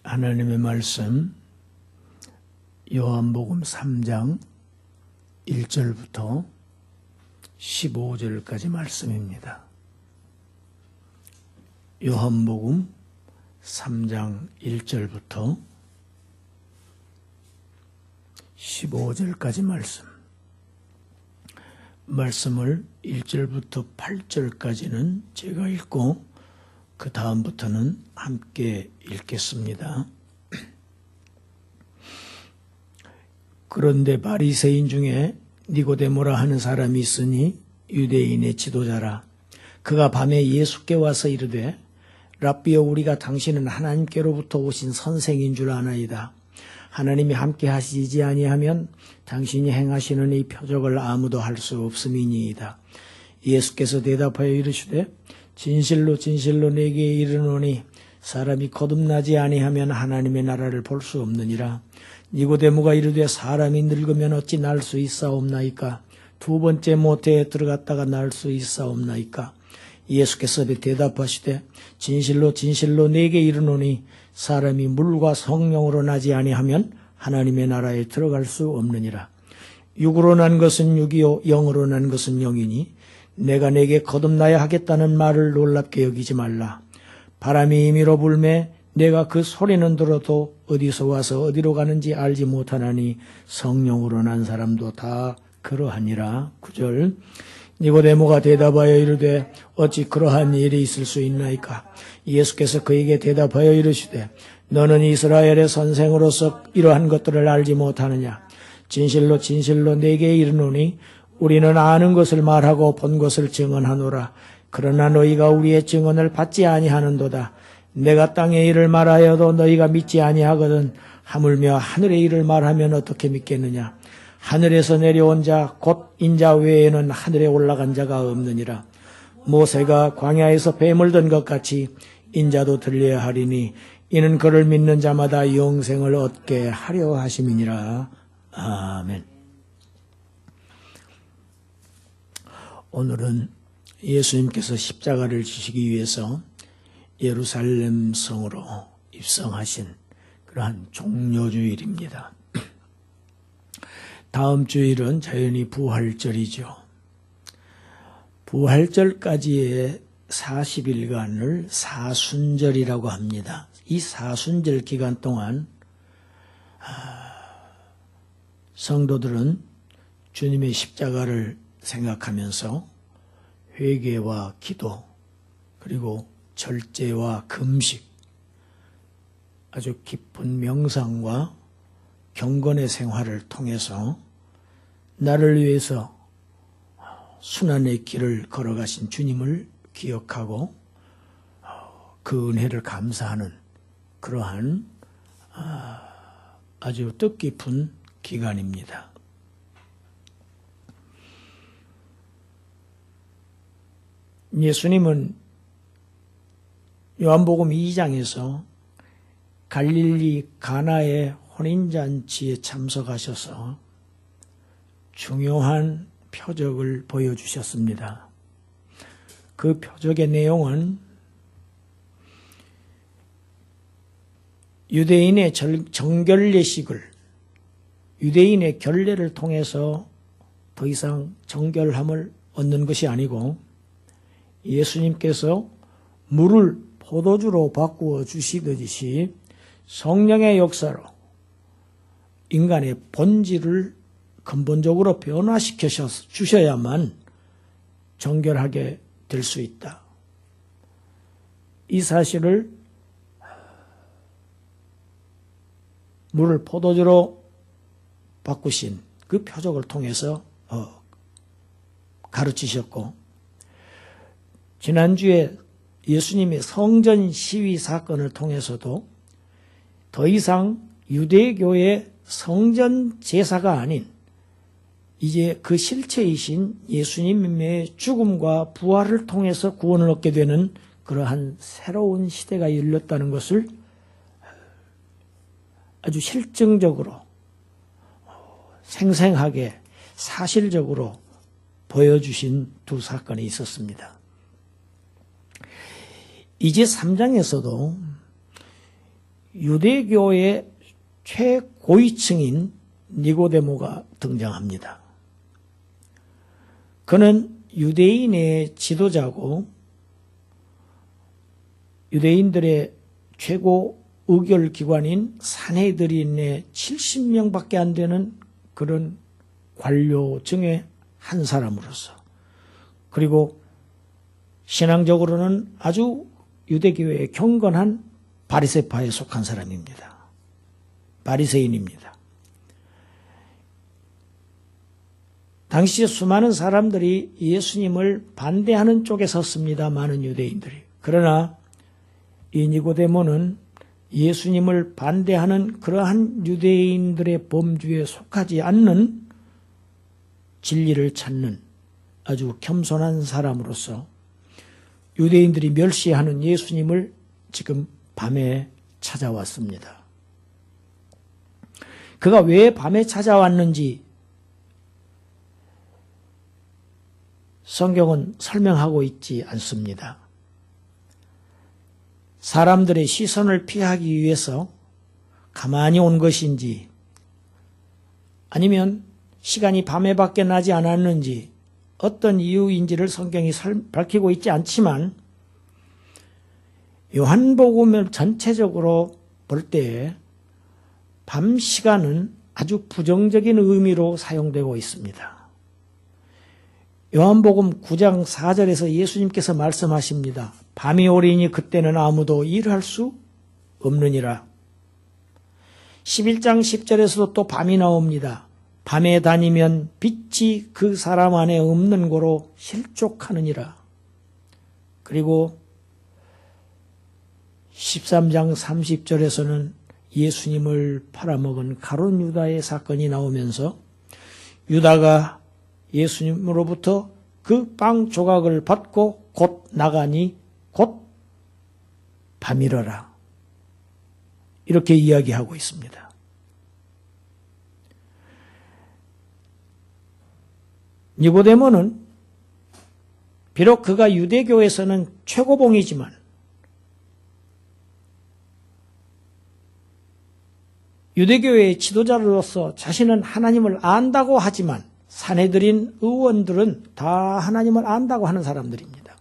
하나님의 말씀 요한복음 3장 1절부터 15절까지 말씀입니다. 요한복음 3장 1절부터 15절까지 말씀을 1절부터 8절까지는 제가 읽고 그 다음부터는 함께 읽겠습니다. 그런데 바리새인 중에 니고데모라 하는 사람이 있으니 유대인의 지도자라. 그가 밤에 예수께 와서 이르되 랍비여, 우리가 당신은 하나님께로부터 오신 선생인 줄 아나이다. 하나님이 함께 하시지 아니하면 당신이 행하시는 이 표적을 아무도 할 수 없음이니이다. 예수께서 대답하여 이르시되 진실로 진실로 내게 이르노니 사람이 거듭나지 아니하면 하나님의 나라를 볼 수 없느니라. 니고데모가 이르되 사람이 늙으면 어찌 날 수 있사옵나이까? 두 번째 모태에 들어갔다가 날 수 있사옵나이까? 예수께서 대답하시되 진실로 진실로 내게 이르노니 사람이 물과 성령으로 나지 아니하면 하나님의 나라에 들어갈 수 없느니라. 육으로 난 것은 육이요 영으로 난 것은 영이니 내가 내게 거듭나야 하겠다는 말을 놀랍게 여기지 말라. 바람이 임의로 불매 내가 그 소리는 들어도 어디서 와서 어디로 가는지 알지 못하나니 성령으로 난 사람도 다 그러하니라. 9절. 니고데모가 대답하여 이르되 어찌 그러한 일이 있을 수 있나이까? 예수께서 그에게 대답하여 이르시되 너는 이스라엘의 선생으로서 이러한 것들을 알지 못하느냐? 진실로 진실로 내게 이르노니 우리는 아는 것을 말하고 본 것을 증언하노라. 그러나 너희가 우리의 증언을 받지 아니하는도다. 내가 땅의 일을 말하여도 너희가 믿지 아니하거든 하물며 하늘의 일을 말하면 어떻게 믿겠느냐? 하늘에서 내려온 자 곧 인자 외에는 하늘에 올라간 자가 없느니라. 모세가 광야에서 뱀을 든 것 같이 인자도 들려야 하리니 이는 그를 믿는 자마다 영생을 얻게 하려 하심이니라. 아멘. 오늘은 예수님께서 십자가를 지시기 위해서 예루살렘 성으로 입성하신 그러한 종료주일입니다. 다음 주일은 자연히 부활절이죠. 부활절까지의 40일간을 사순절이라고 합니다. 이 사순절 기간 동안 성도들은 주님의 십자가를 생각하면서 회개와 기도 그리고 절제와 금식, 아주 깊은 명상과 경건의 생활을 통해서 나를 위해서 순환의 길을 걸어가신 주님을 기억하고 그 은혜를 감사하는 그러한 아주 뜻깊은 기간입니다. 예수님은 요한복음 2장에서 갈릴리 가나의 혼인잔치에 참석하셔서 중요한 표적을 보여주셨습니다. 그 표적의 내용은 유대인의 정결례식을, 유대인의 결례를 통해서 더 이상 정결함을 얻는 것이 아니고 예수님께서 물을 포도주로 바꾸어 주시듯이 성령의 역사로 인간의 본질을 근본적으로 변화시켜 주셔야만 정결하게 될 수 있다. 이 사실을 물을 포도주로 바꾸신 그 표적을 통해서 가르치셨고, 지난주에 예수님의 성전 시위 사건을 통해서도 더 이상 유대교의 성전 제사가 아닌 이제 그 실체이신 예수님의 죽음과 부활을 통해서 구원을 얻게 되는 그러한 새로운 시대가 열렸다는 것을 아주 실증적으로 생생하게 사실적으로 보여주신 두 사건이 있었습니다. 이제 3장에서도 유대교의 최고위층인 니고데모가 등장합니다. 그는 유대인의 지도자고 유대인들의 최고 의결기관인 산헤드린의 70명밖에 안 되는 그런 관료 중에 한 사람으로서, 그리고 신앙적으로는 아주 유대교회에 경건한 바리새파에 속한 사람입니다. 바리새인입니다. 당시 수많은 사람들이 예수님을 반대하는 쪽에 섰습니다. 많은 유대인들이. 그러나 이 니고데모는 예수님을 반대하는 그러한 유대인들의 범주에 속하지 않는 진리를 찾는 아주 겸손한 사람으로서 유대인들이 멸시하는 예수님을 지금 밤에 찾아왔습니다. 그가 왜 밤에 찾아왔는지 성경은 설명하고 있지 않습니다. 사람들의 시선을 피하기 위해서 가만히 온 것인지, 아니면 시간이 밤에밖에 나지 않았는지, 어떤 이유인지를 성경이 밝히고 있지 않지만 요한복음을 전체적으로 볼 때에 밤 시간은 아주 부정적인 의미로 사용되고 있습니다. 요한복음 9장 4절에서 예수님께서 말씀하십니다. 밤이 오리니 그때는 아무도 일할 수 없느니라. 11장 10절에서도 또 밤이 나옵니다. 밤에 다니면 빛이 그 사람 안에 없는 고로 실족하느니라. 그리고 13장 30절에서는 예수님을 팔아먹은 가룟 유다의 사건이 나오면서 유다가 예수님으로부터 그 빵 조각을 받고 곧 나가니 곧 밤이러라. 이렇게 이야기하고 있습니다. 니고데모는 비록 그가 유대교에서는 최고봉이지만 유대교의 지도자로서 자신은 하나님을 안다고 하지만 산헤드린 의원들은 다 하나님을 안다고 하는 사람들입니다.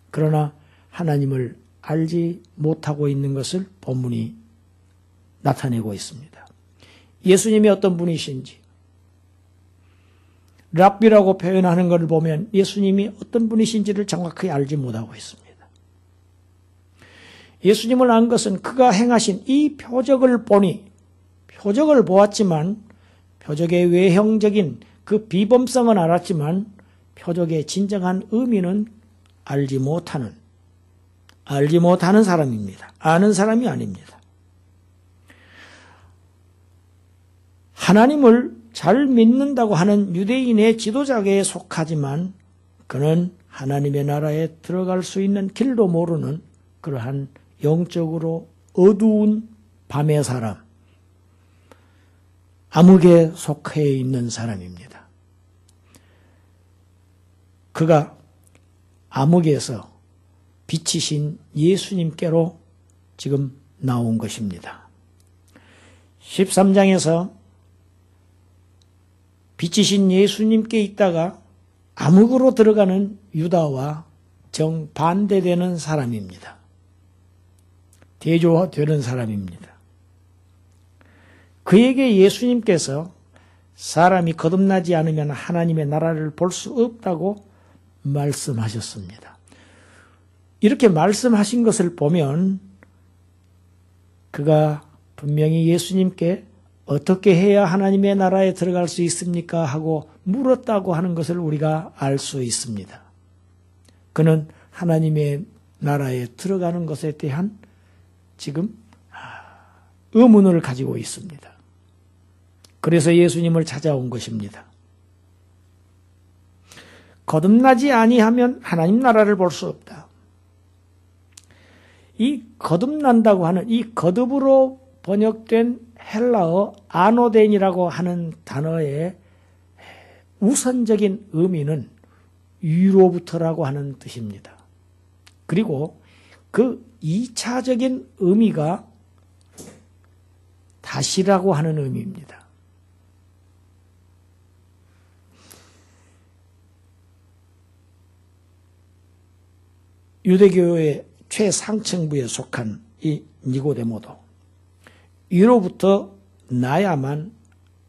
그러나 하나님을 알지 못하고 있는 것을 본문이 나타내고 있습니다. 예수님이 어떤 분이신지, 랍비라고 표현하는 것을 보면 예수님이 어떤 분이신지를 정확하게 알지 못하고 있습니다. 예수님을 안 것은 그가 행하신 이 표적을 보니, 표적을 보았지만 표적의 외형적인 그 비범성은 알았지만 표적의 진정한 의미는 알지 못하는 사람입니다. 아는 사람이 아닙니다. 하나님을 잘 믿는다고 하는 유대인의 지도자계에 속하지만 그는 하나님의 나라에 들어갈 수 있는 길도 모르는 그러한 영적으로 어두운 밤의 사람, 암흑에 속해 있는 사람입니다. 그가 암흑에서 빛이신 예수님께로 지금 나온 것입니다. 13장에서 빛이신 예수님께 있다가 암흑으로 들어가는 유다와 정반대되는 사람입니다. 대조되는 사람입니다. 그에게 예수님께서 사람이 거듭나지 않으면 하나님의 나라를 볼 수 없다고 말씀하셨습니다. 이렇게 말씀하신 것을 보면 그가 분명히 예수님께 어떻게 해야 하나님의 나라에 들어갈 수 있습니까? 하고 물었다고 하는 것을 우리가 알 수 있습니다. 그는 하나님의 나라에 들어가는 것에 대한 지금 의문을 가지고 있습니다. 그래서 예수님을 찾아온 것입니다. 거듭나지 아니하면 하나님 나라를 볼 수 없다. 이 거듭난다고 하는 이 거듭으로 번역된 헬라어 아노덴이라고 하는 단어의 우선적인 의미는 위로부터라고 하는 뜻입니다. 그리고 그 2차적인 의미가 다시라고 하는 의미입니다. 유대교의 최상층부에 속한 이 니고데모도 위로부터 나야만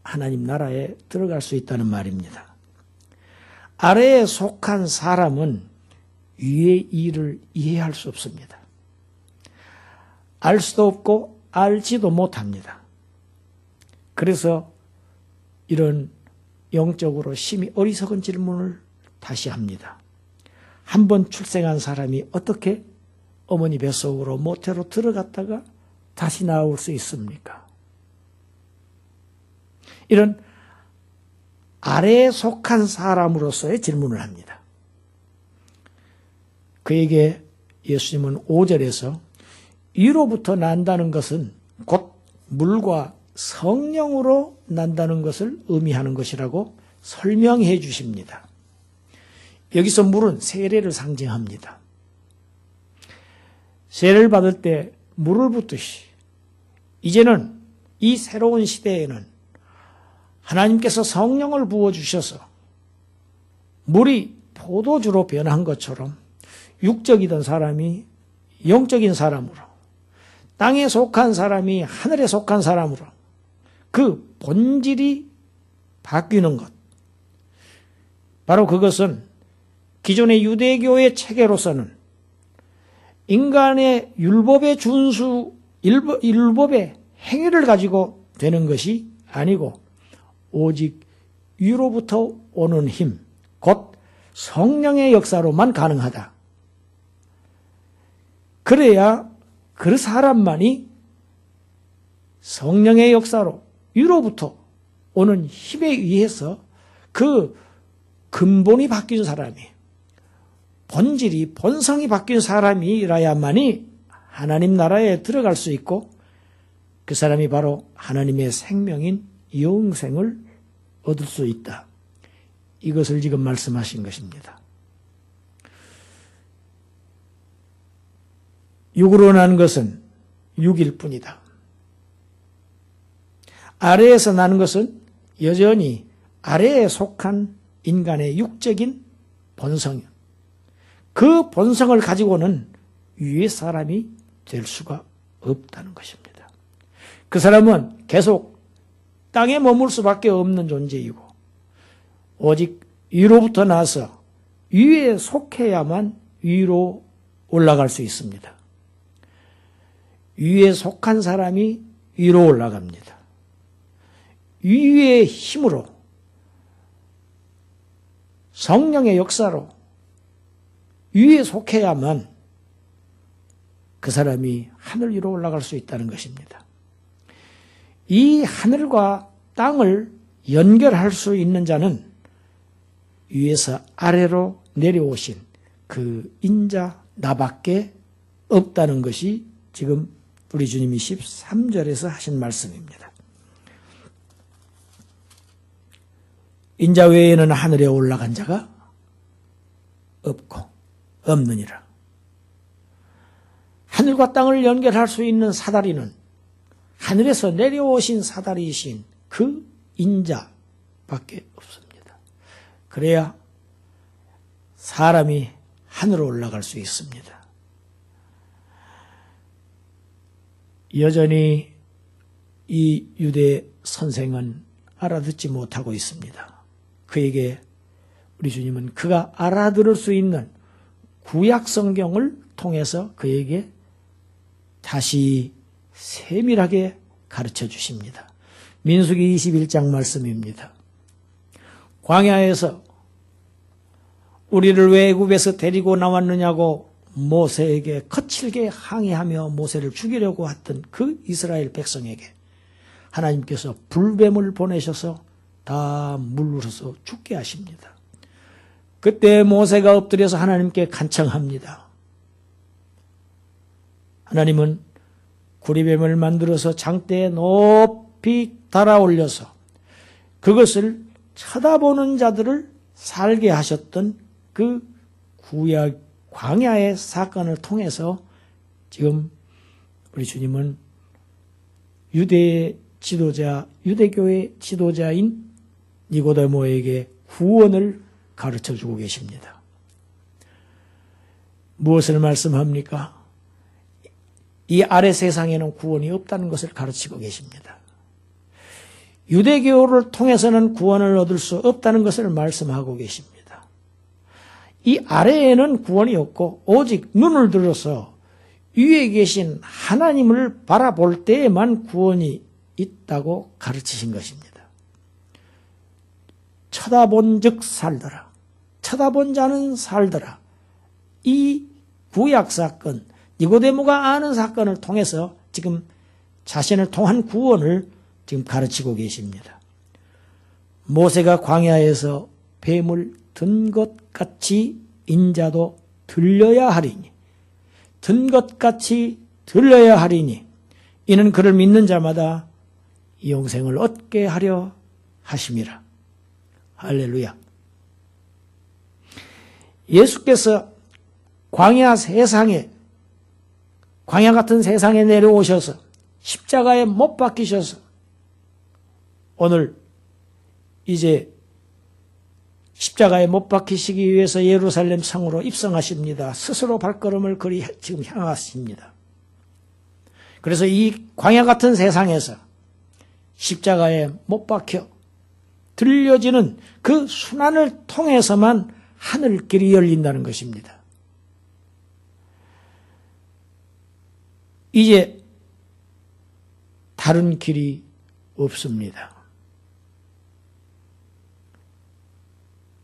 하나님 나라에 들어갈 수 있다는 말입니다. 아래에 속한 사람은 위의 일을 이해할 수 없습니다. 알 수도 없고 알지도 못합니다. 그래서 이런 영적으로 심히 어리석은 질문을 다시 합니다. 한 번 출생한 사람이 어떻게 어머니 뱃속으로 모태로 들어갔다가 다시 나올 수 있습니까? 이런 아래에 속한 사람으로서의 질문을 합니다. 그에게 예수님은 5절에서 위로부터 난다는 것은 곧 물과 성령으로 난다는 것을 의미하는 것이라고 설명해 주십니다. 여기서 물은 세례를 상징합니다. 세례를 받을 때 물을 붓듯이 이제는 이 새로운 시대에는 하나님께서 성령을 부어주셔서 물이 포도주로 변한 것처럼 육적이던 사람이 영적인 사람으로, 땅에 속한 사람이 하늘에 속한 사람으로 그 본질이 바뀌는 것, 바로 그것은 기존의 유대교의 체계로서는 인간의 율법의 준수, 율법의 행위를 가지고 되는 것이 아니고 오직 위로부터 오는 힘, 곧 성령의 역사로만 가능하다. 그래야 그 사람만이 성령의 역사로 위로부터 오는 힘에 의해서 그 근본이 바뀐 사람이, 본질이, 본성이 바뀐 사람이라야만이 하나님 나라에 들어갈 수 있고 그 사람이 바로 하나님의 생명인 영생을 얻을 수 있다. 이것을 지금 말씀하신 것입니다. 육으로 난 것은 육일 뿐이다. 아래에서 나는 것은 여전히 아래에 속한 인간의 육적인 본성, 그 본성을 가지고는 위의 사람이 될 수가 없다는 것입니다. 그 사람은 계속 땅에 머물 수밖에 없는 존재이고 오직 위로부터 나서 위에 속해야만 위로 올라갈 수 있습니다. 위에 속한 사람이 위로 올라갑니다. 위의 힘으로, 성령의 역사로 위에 속해야만 그 사람이 하늘 위로 올라갈 수 있다는 것입니다. 이 하늘과 땅을 연결할 수 있는 자는 위에서 아래로 내려오신 그 인자 나밖에 없다는 것이 지금 우리 주님이 13절에서 하신 말씀입니다. 인자 외에는 하늘에 올라간 자가 없고 없느니라. 하늘과 땅을 연결할 수 있는 사다리는 하늘에서 내려오신 사다리이신 그 인자밖에 없습니다. 그래야 사람이 하늘로 올라갈 수 있습니다. 여전히 이 유대 선생은 알아듣지 못하고 있습니다. 그에게 우리 주님은 그가 알아들을 수 있는 구약 성경을 통해서 그에게 다시 세밀하게 가르쳐 주십니다. 민수기 21장 말씀입니다. 광야에서 우리를 왜 애굽에서 데리고 나왔느냐고 모세에게 거칠게 항의하며 모세를 죽이려고 했던 그 이스라엘 백성에게 하나님께서 불뱀을 보내셔서 다 물러서 죽게 하십니다. 그때 모세가 엎드려서 하나님께 간청합니다. 하나님은 구리뱀을 만들어서 장대에 높이 달아 올려서 그것을 쳐다보는 자들을 살게 하셨던 그 구약 광야의 사건을 통해서 지금 우리 주님은 유대의 지도자, 유대교의 지도자인 니고데모에게 구원을 가르쳐 주고 계십니다. 무엇을 말씀합니까? 이 아래 세상에는 구원이 없다는 것을 가르치고 계십니다. 유대교를 통해서는 구원을 얻을 수 없다는 것을 말씀하고 계십니다. 이 아래에는 구원이 없고 오직 눈을 들어서 위에 계신 하나님을 바라볼 때에만 구원이 있다고 가르치신 것입니다. 쳐다본 즉 살더라. 쳐다본 자는 살더라. 이 구약 사건, 니고데모가 아는 사건을 통해서 지금 자신을 통한 구원을 지금 가르치고 계십니다. 모세가 광야에서 뱀을 든 것 같이 인자도 들려야 하리니, 든 것 같이 들려야 하리니, 이는 그를 믿는 자마다 영생을 얻게 하려 하심이라. 할렐루야. 예수께서 광야 같은 세상에 내려오셔서 십자가에 못 박히셔서 오늘 이제 십자가에 못 박히시기 위해서 예루살렘 성으로 입성하십니다. 스스로 발걸음을 그리 지금 향하십니다. 그래서 이 광야 같은 세상에서 십자가에 못 박혀 들려지는 그 순환을 통해서만 하늘길이 열린다는 것입니다. 이제 다른 길이 없습니다.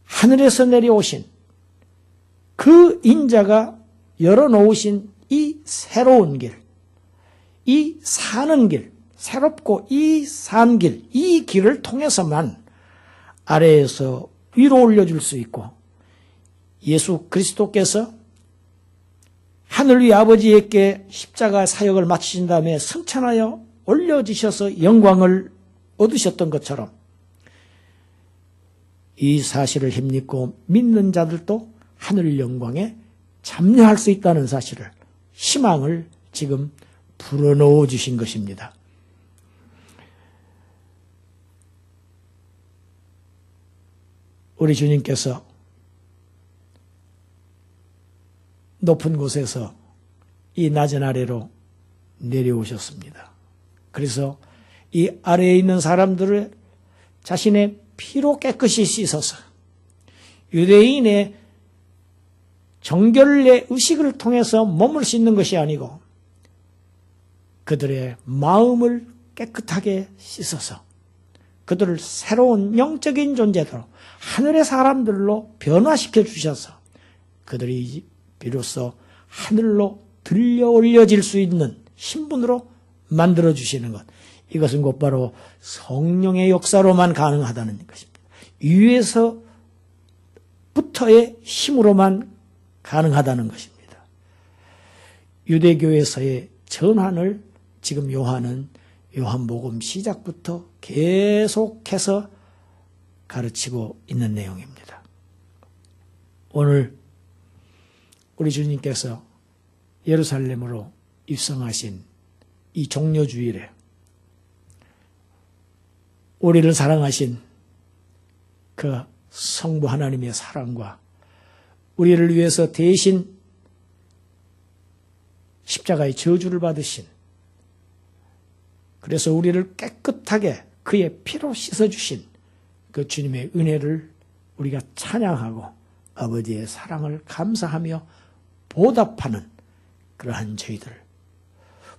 하늘에서 내려오신 그 인자가 열어놓으신 이 새로운 길, 이 사는 길, 새롭고 이 산 길, 이 길을 통해서만 아래에서 위로 올려줄 수 있고, 예수 그리스도께서 하늘 위 아버지에게 십자가 사역을 마치신 다음에 승천하여 올려지셔서 영광을 얻으셨던 것처럼 이 사실을 힘입고 믿는 자들도 하늘 영광에 참여할 수 있다는 사실을, 희망을 지금 불어넣어 주신 것입니다. 우리 주님께서 높은 곳에서 이 낮은 아래로 내려오셨습니다. 그래서 이 아래에 있는 사람들을 자신의 피로 깨끗이 씻어서 유대인의 정결의 의식을 통해서 몸을 씻는 것이 아니고 그들의 마음을 깨끗하게 씻어서 그들을 새로운 영적인 존재로 하늘의 사람들로 변화시켜 주셔서 그들이 비로소 하늘로 들려 올려질 수 있는 신분으로 만들어 주시는 것, 이것은 곧바로 성령의 역사로만 가능하다는 것입니다. 위에서부터의 힘으로만 가능하다는 것입니다. 유대교에서의 전환을 지금 요한은 요한복음 시작부터 계속해서 가르치고 있는 내용입니다. 오늘 우리 주님께서 예루살렘으로 입성하신 이 종려주일에 우리를 사랑하신 그 성부 하나님의 사랑과 우리를 위해서 대신 십자가의 저주를 받으신, 그래서 우리를 깨끗하게 그의 피로 씻어주신 그 주님의 은혜를 우리가 찬양하고 아버지의 사랑을 감사하며 보답하는 그러한 저희들.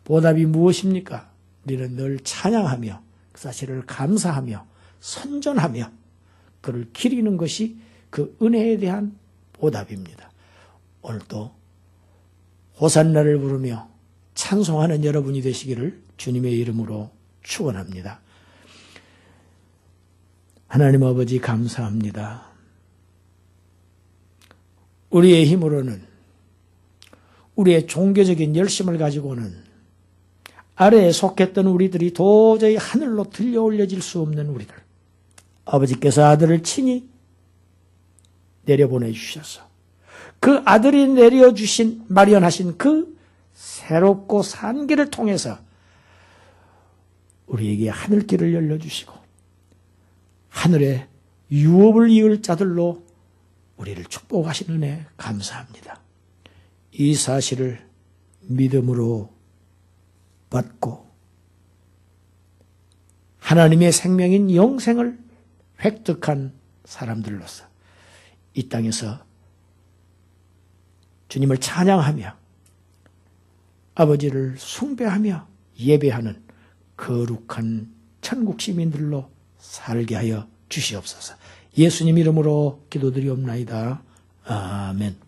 보답이 무엇입니까? 우리는 늘 찬양하며 그 사실을 감사하며 선전하며 그를 기리는 것이 그 은혜에 대한 보답입니다. 오늘도 호산나를 부르며 찬송하는 여러분이 되시기를 주님의 이름으로 축원합니다. 하나님 아버지 감사합니다. 우리의 힘으로는, 우리의 종교적인 열심을 가지고는 아래에 속했던 우리들이 도저히 하늘로 들려 올려질 수 없는 우리들, 아버지께서 아들을 친히 내려보내 주셔서 그 아들이 내려주신, 마련하신 그 새롭고 산 길을 통해서 우리에게 하늘길을 열려주시고 하늘에 유업을 이을 자들로 우리를 축복하시는 은혜 감사합니다. 이 사실을 믿음으로 받고 하나님의 생명인 영생을 획득한 사람들로서 이 땅에서 주님을 찬양하며 아버지를 숭배하며 예배하는 거룩한 천국 시민들로 살게 하여 주시옵소서. 예수님 이름으로 기도드리옵나이다. 아멘.